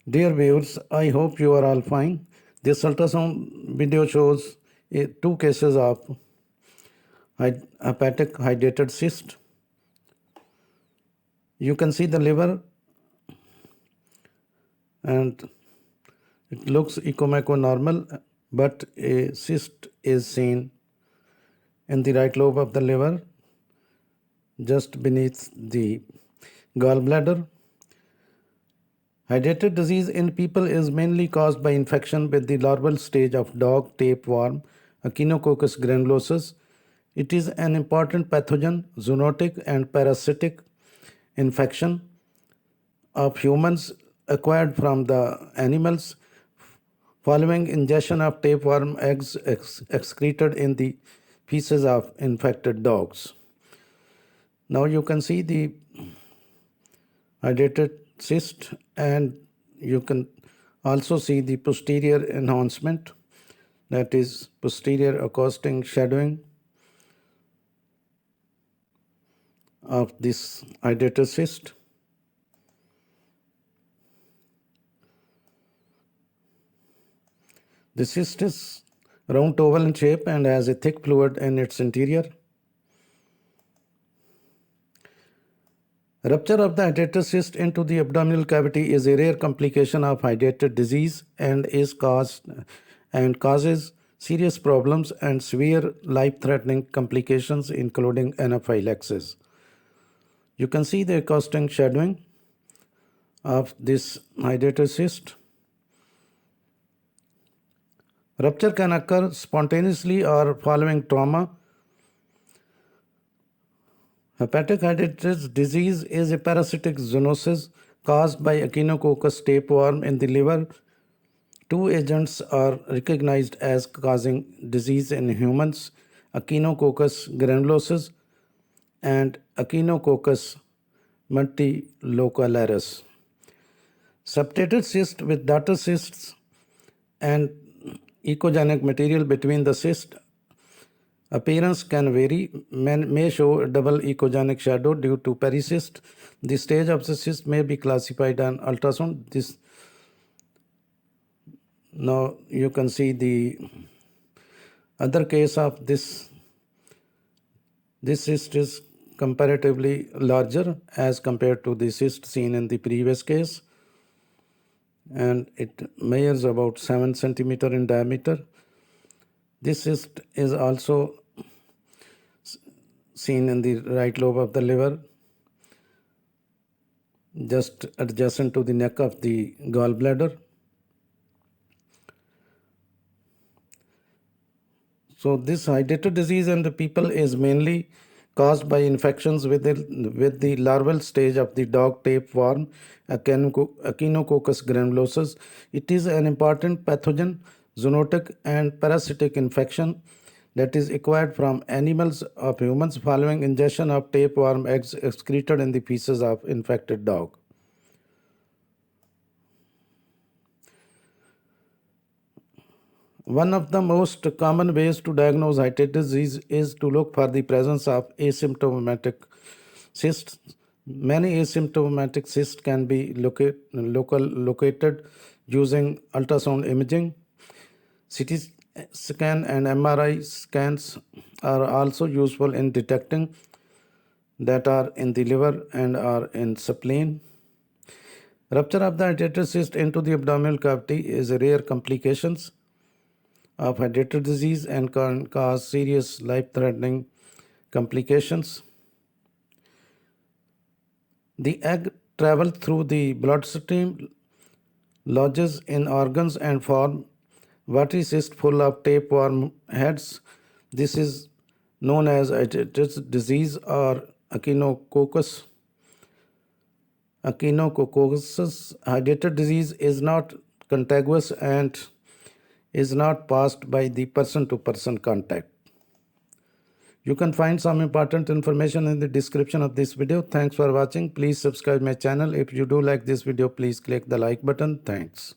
Dear viewers, I hope you are all fine. This ultrasound video shows two cases of hepatic hydrated cyst. You can see the liver and it looks echo-normal, but a cyst is seen in the right lobe of the liver just beneath the gallbladder. Hydrated disease in people is mainly caused by infection with the larval stage of dog tapeworm, Echinococcus granulosus. It is an important pathogen, zoonotic and parasitic infection of humans acquired from the animals following ingestion of tapeworm eggs excreted in the feces of infected dogs. Now you can see the hydrated cyst, and you can also see the posterior enhancement, that is posterior accosting shadowing of this hydrated cyst. The cyst is round to oval in shape and has a thick fluid in its interior. Rupture of the hydrated cyst into the abdominal cavity is a rare complication of hydrated disease and causes serious problems and severe life-threatening complications, including anaphylaxis. You can see the accosting shadowing of this hydrated cyst. Rupture can occur spontaneously or following trauma. Hepatic hydrated disease is a parasitic zoonosis caused by Echinococcus tapeworm in the liver. Two agents are recognized as causing disease in humans: Echinococcus granulosus and Echinococcus multilocularis. Septated cyst with daughter cysts and echogenic material between the cyst. Appearance can vary, may show a double echogenic shadow due to pericyst. The stage of the cyst may be classified on ultrasound. Now you can see the other case of this. This cyst is comparatively larger as compared to the cyst seen in the previous case, and it measures about 7 centimeter in diameter. This cyst is also seen in the right lobe of the liver, just adjacent to the neck of the gallbladder. So this hydrated disease in the people is mainly caused by infections with the larval stage of the dog tapeworm, Echinococcus granulosus. It is an important pathogen, zoonotic and parasitic infection that is acquired from animals of humans following ingestion of tapeworm eggs excreted in the feces of infected dog. One of the most common ways to diagnose hydrated disease is to look for the presence of asymptomatic cysts. Many asymptomatic cysts can be located using ultrasound imaging. CT scan and MRI scans are also useful in detecting that are in the liver and are in spleen. Rupture of the hydrated cyst into the abdominal cavity is a rare complication of hydrated disease and can cause serious life-threatening complications. The egg travels through the bloodstream, lodges in organs and form watery cyst full of tapeworm heads. This is known as hydrated disease or echinococcus. Echinococcus hydrated disease is not contagious and is not passed by the person-to-person contact. You can find some important information in the description of this video. Thanks for watching. Please subscribe my channel. If you do like this video, please click the like button. Thanks.